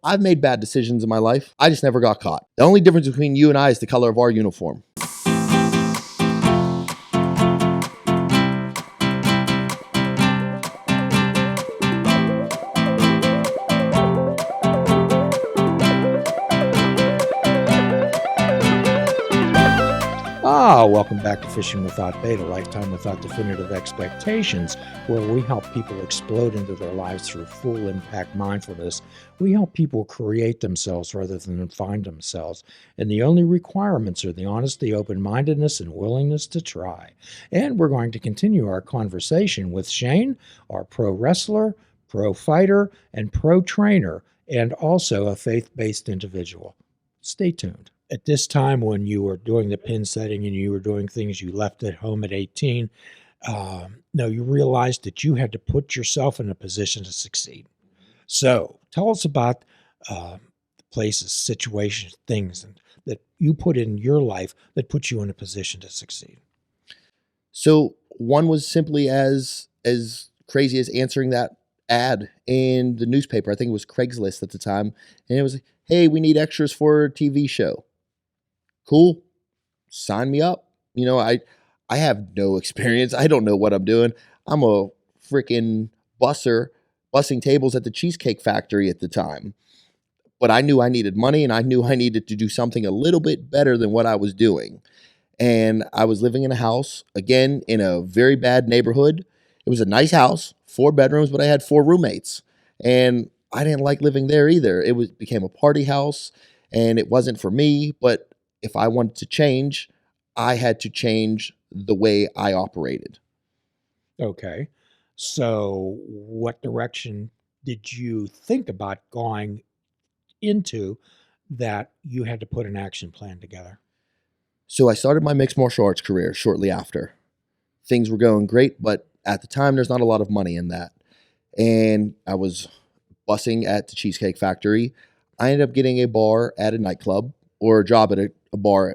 I've made bad decisions in my life. I just never got caught. The only difference between you and I is the color of our uniform. Welcome back to Fishing Without Bait, a lifetime without definitive expectations, where we help people explode into their lives through full impact mindfulness. We help people create themselves rather than find themselves. And the only requirements are the honesty, open-mindedness, and willingness to try. And we're going to continue our conversation with Shane, our pro wrestler, pro fighter, and pro trainer, and also a faith-based individual. Stay tuned. At this time, when you were doing the pin setting and you were doing things you left at home at 18, you realized that you had to put yourself in a position to succeed. So tell us about the places, situations, things that you put in your life that put you in a position to succeed. So one was simply as crazy as answering that ad in the newspaper. I think it was Craigslist at the time. And it was like, hey, we need extras for a TV show. Cool. Sign me up. I have no experience. I don't know what I'm doing. I'm a freaking bussing tables at the Cheesecake Factory at the time. But I knew I needed money, and I knew I needed to do something a little bit better than what I was doing. And I was living in a house, again, in a very bad neighborhood. It was a nice house, 4 bedrooms, but I had 4 roommates. And I didn't like living there either. It became a party house, and it wasn't for me. But if I wanted to change, I had to change the way I operated. Okay. So what direction did you think about going into that you had to put an action plan together? So I started my mixed martial arts career shortly after. Things were going great, but at the time, there's not a lot of money in that. And I was bussing at the Cheesecake Factory. I ended up getting a bar at a nightclub, or a job at a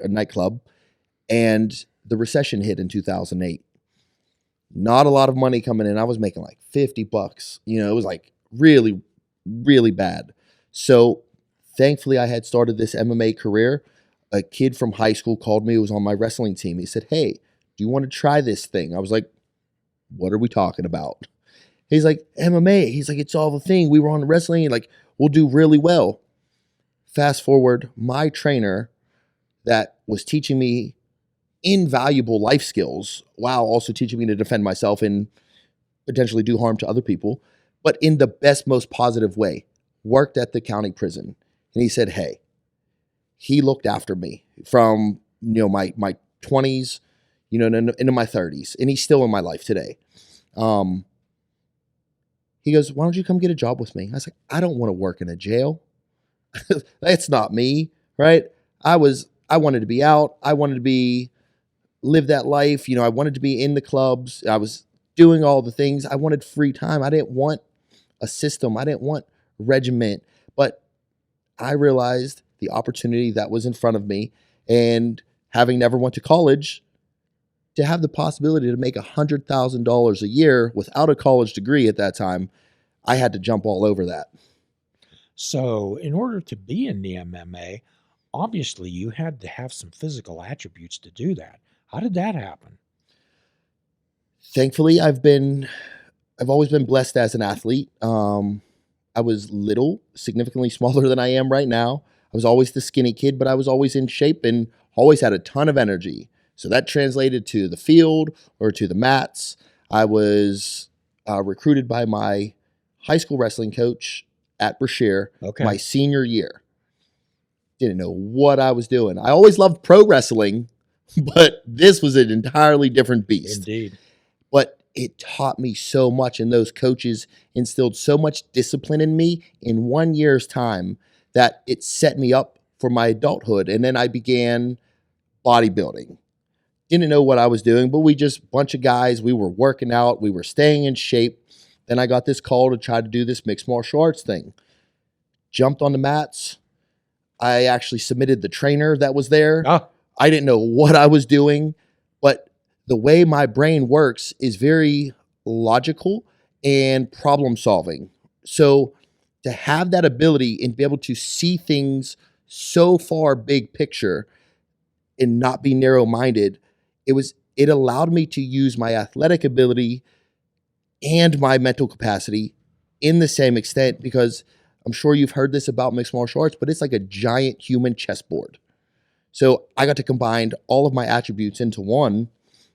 nightclub, and the recession hit in 2008. Not a lot of money coming in. I was making like $50. It was like really, really bad. So thankfully I had started this MMA career. A kid from high school called me, who was on my wrestling team. He said, hey, do you want to try this thing? I was like, what are we talking about? He's like, MMA. He's like, it's all the thing. We were on wrestling, and like, we'll do really well. Fast forward, my trainer that was teaching me invaluable life skills while also teaching me to defend myself and potentially do harm to other people, but in the best, most positive way, worked at the county prison. And he said, hey, he looked after me from, my 20s, into my 30s. And he's still in my life today. He goes, why don't you come get a job with me? I was like, I don't want to work in a jail. That's not me, right? I wanted to be out. I wanted to live that life. I wanted to be in the clubs. I was doing all the things. I wanted free time. I didn't want a system. I didn't want regiment. But I realized the opportunity that was in front of me, and having never went to college, to have the possibility to make $100,000 a year without a college degree at that time, I had to jump all over that. So in order to be in the MMA, obviously you had to have some physical attributes to do that. How did that happen? Thankfully, I've always been blessed as an athlete. I was little, significantly smaller than I am right now. I was always the skinny kid, but I was always in shape and always had a ton of energy. So that translated to the field or to the mats. I was recruited by my high school wrestling coach at Brashear my senior year. Didn't know what I was doing. I always loved pro wrestling, but this was an entirely different beast. Indeed. But it taught me so much, and those coaches instilled so much discipline in me in 1 year's time that it set me up for my adulthood. And then I began bodybuilding. Didn't know what I was doing, but bunch of guys, we were working out, we were staying in shape. Then I got this call to try to do this mixed martial arts thing. Jumped on the mats. I actually submitted the trainer that was there. I didn't know what I was doing, but the way my brain works is very logical and problem solving. So to have that ability and be able to see things so far big picture and not be narrow-minded, it allowed me to use my athletic ability and my mental capacity in the same extent, because I'm sure you've heard this about mixed martial arts, but it's like a giant human chessboard. So I got to combine all of my attributes into one,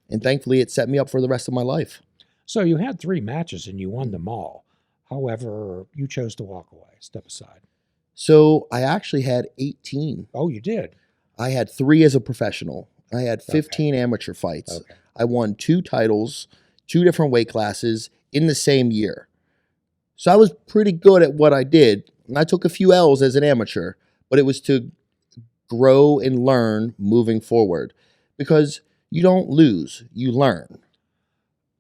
and thankfully it set me up for the rest of my life. So you had 3 matches and you won them all. However, you chose to walk away, step aside. So I actually had 18. Oh, you did? I had 3 as a professional. I had 15 amateur fights. Okay. I won 2 titles, 2 different weight classes in the same year. So I was pretty good at what I did. And I took a few L's as an amateur, but it was to grow and learn moving forward, because you don't lose, you learn.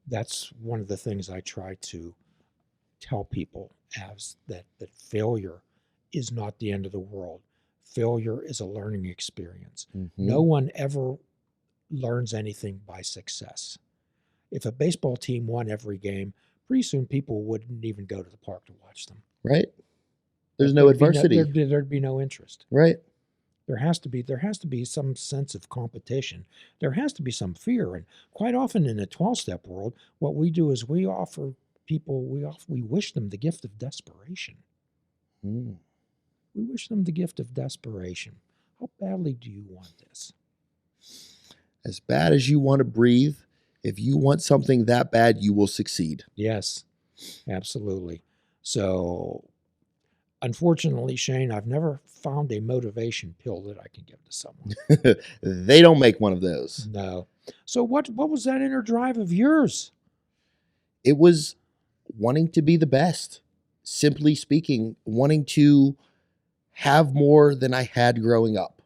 That's one of the things I try to tell people, as that failure is not the end of the world. Failure is a learning experience. No one ever learns anything by success. If a baseball team won every game, pretty soon people wouldn't even go to the park to watch them. Right? There's no adversity. There'd be no interest. Right? There has to be some sense of competition. There has to be some fear. And quite often in the 12-step world, what we do is we offer people, we wish them the gift of desperation. We wish them the gift of desperation. How badly do you want this? As bad as you want to breathe, if you want something that bad, you will succeed. Yes, absolutely. So, unfortunately, Shane, I've never found a motivation pill that I can give to someone. They don't make one of those. No. So what was that inner drive of yours? It was wanting to be the best. Simply speaking, wanting to have more than I had growing up.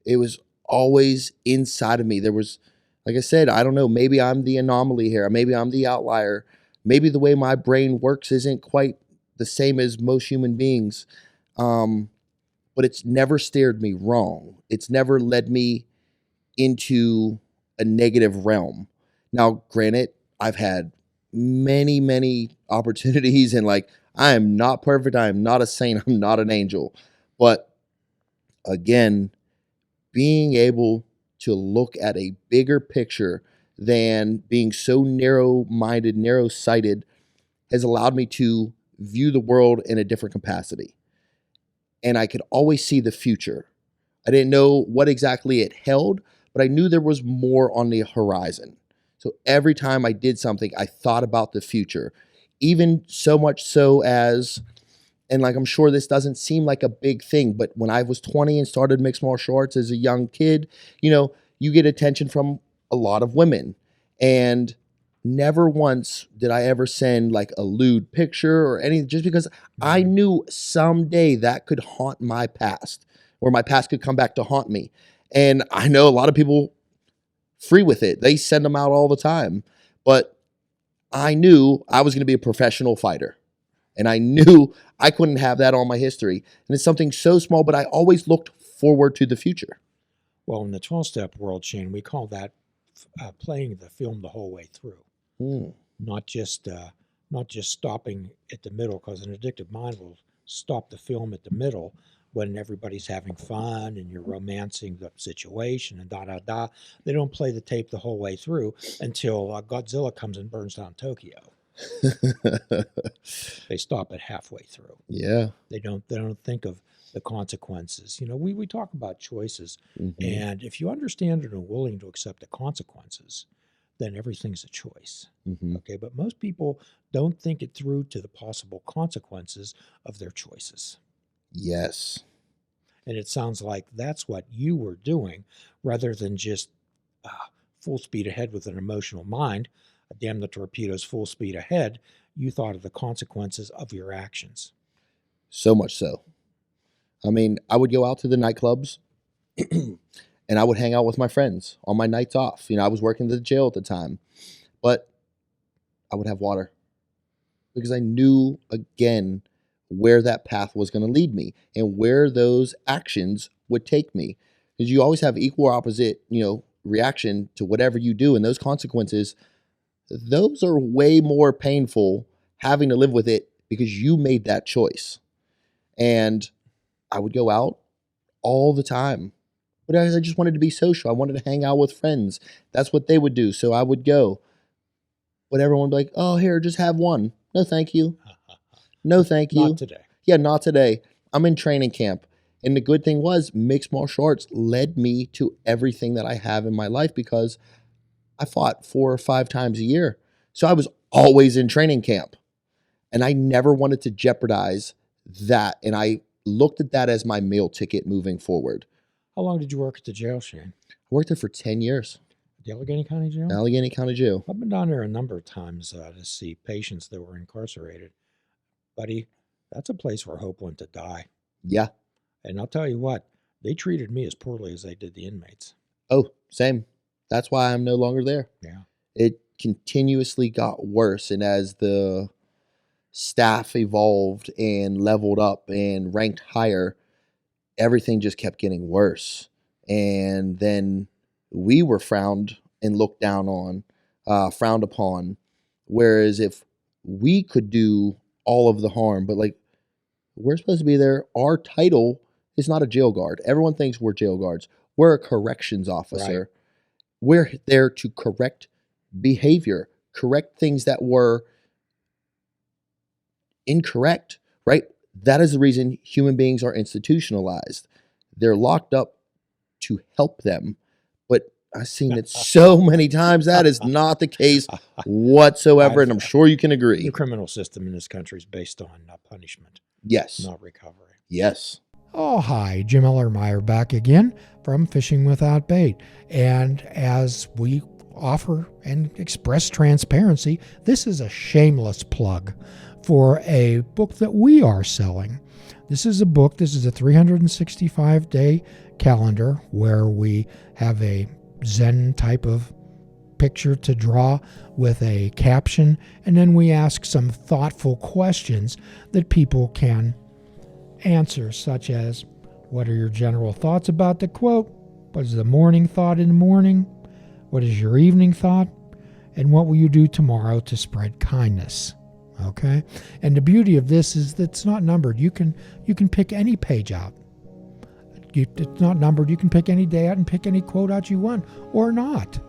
It was always inside of me. There was, like I said, I don't know, maybe I'm the anomaly here. Maybe I'm the outlier. Maybe the way my brain works isn't quite the same as most human beings. But it's never steered me wrong. It's never led me into a negative realm. Now, granted, I've had many, many opportunities, and like, I am not perfect. I am not a saint. I'm not an angel. But again, being able to look at a bigger picture than being so narrow-minded, narrow-sighted has allowed me to view the world in a different capacity. And I could always see the future. I didn't know what exactly it held, but I knew there was more on the horizon. So every time I did something, I thought about the future. Even so much so as, and like, I'm sure this doesn't seem like a big thing, but when I was 20 and started mixed martial arts as a young kid, you get attention from a lot of women. And never once did I ever send like a lewd picture or anything, just because I knew someday that could haunt my past, or my past could come back to haunt me. And I know a lot of people free with it. They send them out all the time. But I knew I was going to be a professional fighter. And I knew I couldn't have that on my history. And it's something so small, but I always looked forward to the future. Well, in the 12-step world, Shane, we call that playing the film the whole way through. Not just stopping at the middle, because an addictive mind will stop the film at the middle when everybody's having fun and you're romancing the situation and da-da-da. They don't play the tape the whole way through until Godzilla comes and burns down Tokyo. They stop it halfway through. Yeah. They don't think of the consequences. We talk about choices, and if you understand and are willing to accept the consequences, then everything's a choice. Okay, but most people don't think it through to the possible consequences of their choices. Yes. And it sounds like that's what you were doing, rather than just full speed ahead with an emotional mind. Damn the torpedoes, full speed ahead. You thought of the consequences of your actions. So much so. I mean, I would go out to the nightclubs and I would hang out with my friends on my nights off. I was working at the jail at the time, but I would have water because I knew, again, where that path was going to lead me and where those actions would take me. Because you always have equal or opposite, reaction to whatever you do. And those consequences, those are way more painful having to live with it because you made that choice. And I would go out all the time. But I just wanted to be social. I wanted to hang out with friends. That's what they would do. So I would go. But everyone would be like, oh, here, just have one. No, thank you. No, thank you. Not today. Yeah, not today. I'm in training camp. And the good thing was mixed martial arts led me to everything that I have in my life because I fought 4 or 5 times a year. So I was always in training camp. And I never wanted to jeopardize that. And I looked at that as my meal ticket moving forward. How long did you work at the jail, Shane? I worked there for 10 years. The Allegheny County Jail? Allegheny County Jail. I've been down there a number of times to see patients that were incarcerated. Buddy, that's a place where hope went to die. Yeah. And I'll tell you what, they treated me as poorly as they did the inmates. Oh, same. That's why I'm no longer there. Yeah. It continuously got worse. And as the staff evolved and leveled up and ranked higher, everything just kept getting worse. And then we were frowned and looked down on, frowned upon. Whereas if we could do all of the harm, but like we're supposed to be there, our title is not a jail guard. Everyone thinks we're jail guards. We're a corrections officer. Right. We're there to correct behavior, correct things that were incorrect, right? That is the reason human beings are institutionalized. They're locked up to help them. But I've seen it so many times. That is not the case whatsoever. And I'm sure you can agree. The criminal system in this country is based on punishment. Yes. Not recovery. Yes. Oh, hi. Jim Ellermeyer back again from Fishing Without Bait. And as we offer and express transparency, this is a shameless plug for a book that we are selling. This is a 365-day calendar where we have a Zen type of picture to draw with a caption, and then we ask some thoughtful questions that people can answer, such as, what are your general thoughts about the quote? What is the morning thought in the morning? What is your evening thought? And what will you do tomorrow to spread kindness? Okay? And the beauty of this is that it's not numbered. You can pick any page out. It's not numbered. You can pick any day out and pick any quote out you want, or not.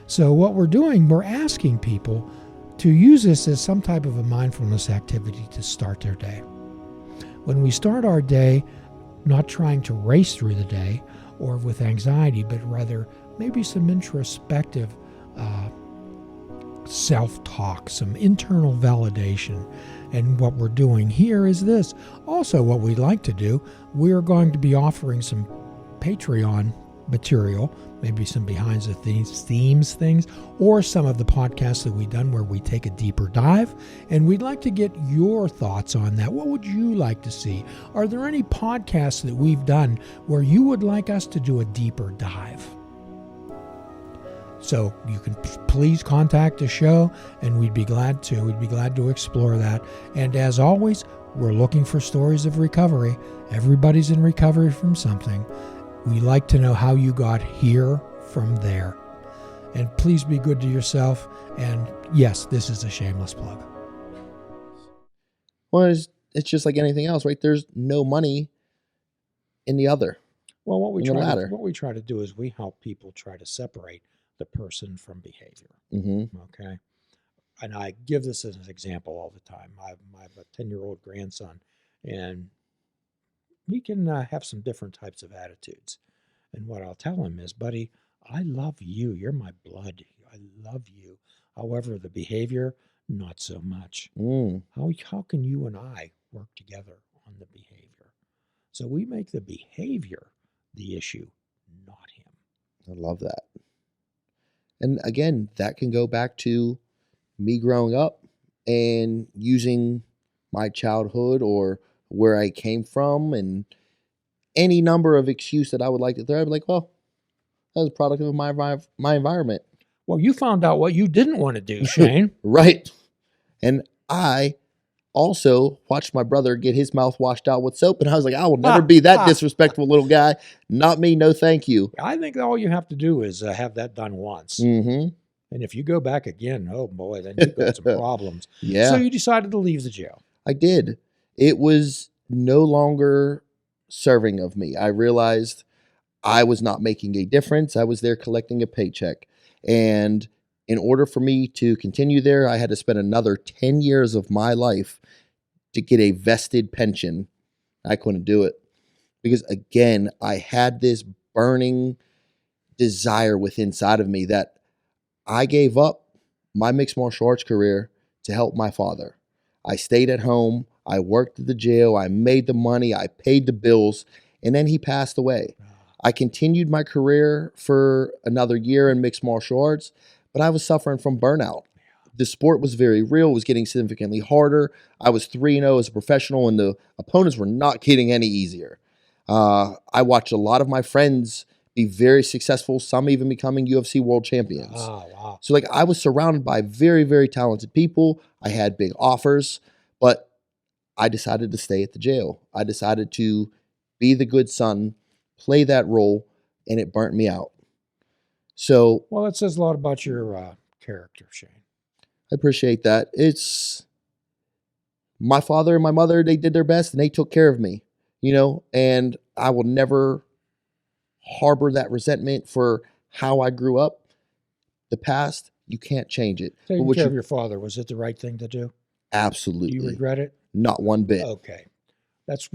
So what we're doing, we're asking people to use this as some type of a mindfulness activity to start their day. When we start our day, not trying to race through the day or with anxiety, but rather maybe some introspective self-talk, some internal validation. And what we're doing here is this. Also, what we'd like to do, we're going to be offering some Patreon material, maybe some behind the themes things, or some of the podcasts that we've done where we take a deeper dive. And we'd like to get your thoughts on that. What would you like to see? Are there any podcasts that we've done where you would like us to do a deeper dive? So you can please contact the show, and we'd be glad to explore that. And as always, we're looking for stories of recovery. Everybody's in recovery from something. We like to know how you got here from there. And please be good to yourself. And yes, this is a shameless plug. Well, it's just like anything else, right? There's no money in the other. Well, what we try to do is we help people try to separate the person from behavior. Mm-hmm. Okay. And I give this as an example all the time. I have a 10-year-old grandson, and he can have some different types of attitudes. And what I'll tell him is, buddy, I love you. You're my blood. I love you. However, the behavior, not so much. How can you and I work together on the behavior? So we make the behavior the issue, not him. I love that. And again, that can go back to me growing up and using my childhood or where I came from and any number of excuses that I would like to throw. I'd be like, well, that was a product of my environment. Well, you found out what you didn't want to do, Shane. Right. And I also watched my brother get his mouth washed out with soap, and I was like, I will never be that disrespectful little guy. Not me, no thank you. I think all you have to do is have that done once. Mm-hmm. And if you go back again, oh boy, then you've got some problems. Yeah. So you decided to leave the jail. I did. It was no longer serving of me. I realized I was not making a difference. I was there collecting a paycheck. And in order for me to continue there, I had to spend another 10 years of my life to get a vested pension. I couldn't do it because, again, I had this burning desire within inside of me that I gave up my mixed martial arts career to help my father. I stayed at home. I worked at the jail. I made the money. I paid the bills. And then he passed away. I continued my career for another year in mixed martial arts, but I was suffering from burnout. The sport was very real. It was getting significantly harder. I was 3-0 as a professional, and the opponents were not getting any easier. I watched a lot of my friends be very successful, some even becoming UFC world champions. Oh, wow. So like I was surrounded by very, very talented people. I had big offers, but I decided to stay at the jail. I decided to be the good son, play that role, and it burnt me out. So Well, that says a lot about your character, Shane. I appreciate that. It's my father and my mother, they did their best and they took care of me, and I will never harbor that resentment for how I grew up. The past, you can't change it. But Taking what care you of your father, was it the right thing to do? Do you absolutely regret it? not one bit. Okay. That's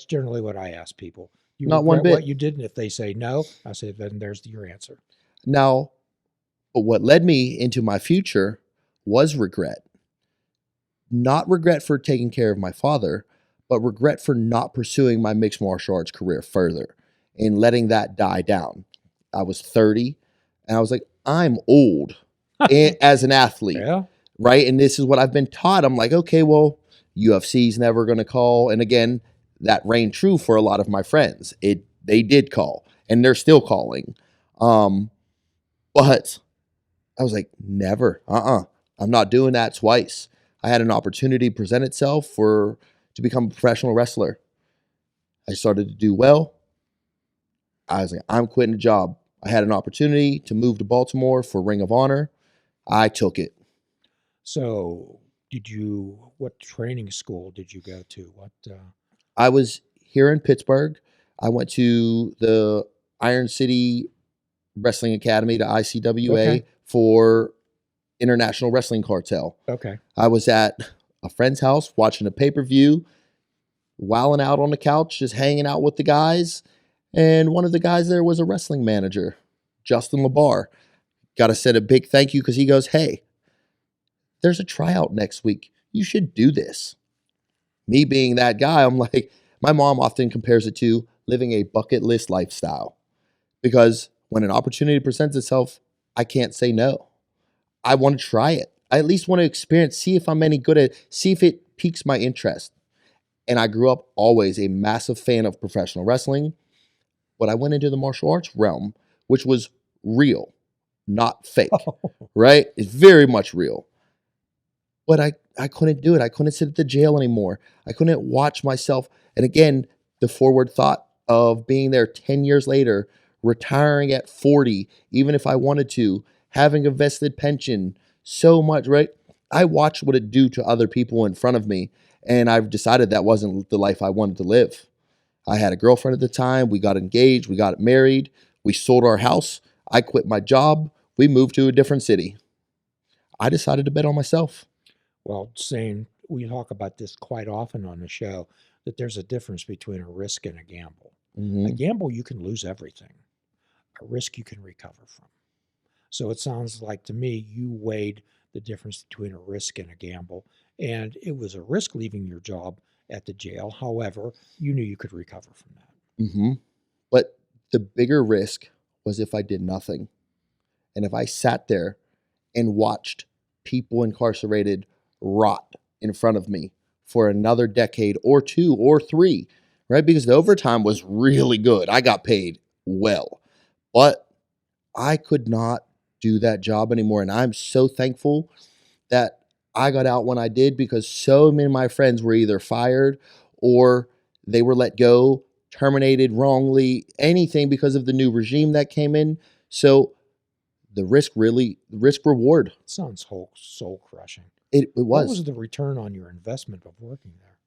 generally what I ask people. You Not one regret what bit. you did? And if they say no, I say, then there's your answer. Now, but what led me into my future was regret. Not regret for taking care of my father, but regret for not pursuing my mixed martial arts career further and letting that die down. I was 30 and I was like, I'm old as an athlete, Yeah. right? And this is what I've been taught. I'm like, okay, well, UFC's never going to call. And again, that rang true for a lot of my friends. They did call and they're still calling. But I was like, never, I'm not doing that twice. I had an opportunity present itself to become a professional wrestler. I started to do well. I was like, I'm quitting the job. I had an opportunity to move to Baltimore for Ring of Honor. I took it. So what training school did you go to? I was here in Pittsburgh. I went to the Iron City Wrestling Academy, the ICWA, Okay. for International Wrestling Cartel. Okay. I was at a friend's house watching a pay-per-view, wilding out on the couch, just hanging out with the guys. And one of the guys there was a wrestling manager, Justin LeBar. Got to send a big thank you because he goes, hey, there's a tryout next week. You should do this. Me being that guy, I'm like, my mom often compares it to living a bucket list lifestyle because when an opportunity presents itself, I can't say no. I want to try it. I at least want to experience, see if I'm any good at it, see if it piques my interest. And I grew up always a massive fan of professional wrestling, but I went into the martial arts realm, which was real, not fake, right? It's very much real. But I couldn't do it. I couldn't sit at the jail anymore. I couldn't watch myself. And again, the forward thought of being there 10 years later, retiring at 40, even if I wanted to, having a vested pension, so much, right? I watched what it do to other people in front of me, and I've decided that wasn't the life I wanted to live. I had a girlfriend at the time. We got engaged. We got married. We sold our house. I quit my job. We moved to a different city. I decided to bet on myself. Well, Shane, we talk about this quite often on the show, that there's a difference between a risk and a gamble. A gamble, you can lose everything. A risk, you can recover from. So it sounds like to me, you weighed the difference between a risk and a gamble. And it was a risk leaving your job at the jail. However, you knew you could recover from that. But the bigger risk was if I did nothing. And if I sat there and watched people incarcerated rot in front of me for another decade or 2 or 3, right? Because the overtime was really good. I got paid well, but I could not do that job anymore. And I'm so thankful that I got out when I did because so many of my friends were either fired or they were let go, terminated wrongly, anything because of the new regime that came in. So the risk reward. It sounds soul crushing. It What was was the return on your investment of working there?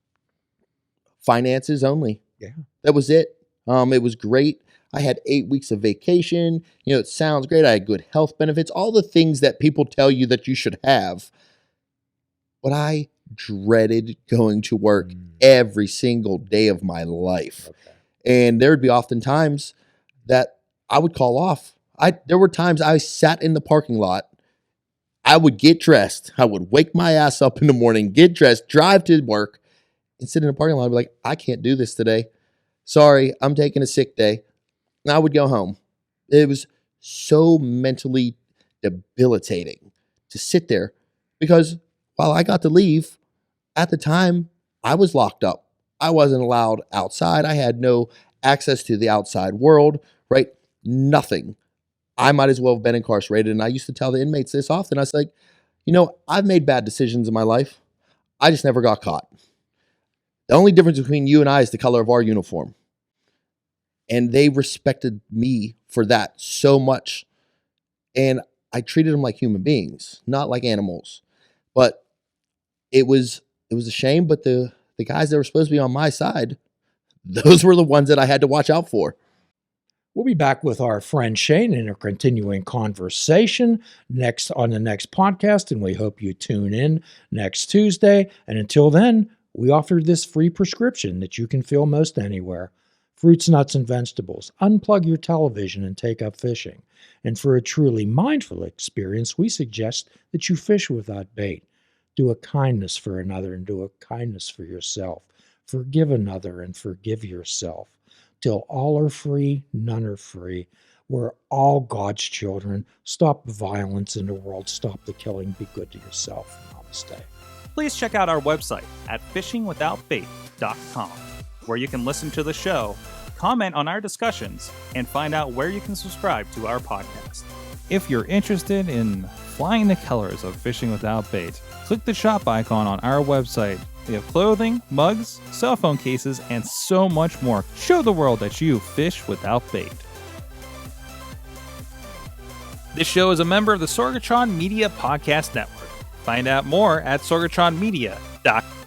finances only. Yeah. That was it. It was great. I had 8 weeks of vacation. It sounds great. I had good health benefits, all the things that people tell you that you should have. But I dreaded going to work every single day of my life. Okay. And there would be often times that I would call off. There were times I sat in the parking lot. I would get dressed. I would wake my ass up in the morning, get dressed, drive to work, and sit in the parking lot and be like, I can't do this today. Sorry, I'm taking a sick day. And I would go home. It was so mentally debilitating to sit there because while I got to leave, at the time, I was locked up. I wasn't allowed outside. I had no access to the outside world, right? Nothing. I might as well have been incarcerated. And I used to tell the inmates this often. I was like, I've made bad decisions in my life. I just never got caught. The only difference between you and I is the color of our uniform. And they respected me for that so much. And I treated them like human beings, not like animals. But it was a shame, but the guys that were supposed to be on my side, those were the ones that I had to watch out for. We'll be back with our friend Shane in a continuing conversation on the next podcast, and we hope you tune in next Tuesday. And until then, we offer this free prescription that you can fill most anywhere. Fruits, nuts, and vegetables. Unplug your television and take up fishing. And for a truly mindful experience, we suggest that you fish without bait. Do a kindness for another and do a kindness for yourself. Forgive another and forgive yourself. Till all are free, none are free. We're all God's children. Stop the violence in the world. Stop the killing. Be good to yourself. Namaste. Please check out our website at fishingwithoutbait.com, where you can listen to the show, comment on our discussions, and find out where you can subscribe to our podcast. If you're interested in flying the colors of Fishing Without Bait, click the shop icon on our website. We have clothing, mugs, cell phone cases, and so much more. Show the world that you fish without bait. This show is a member of the Sorgatron Media Podcast Network. Find out more at sorgatronmedia.com.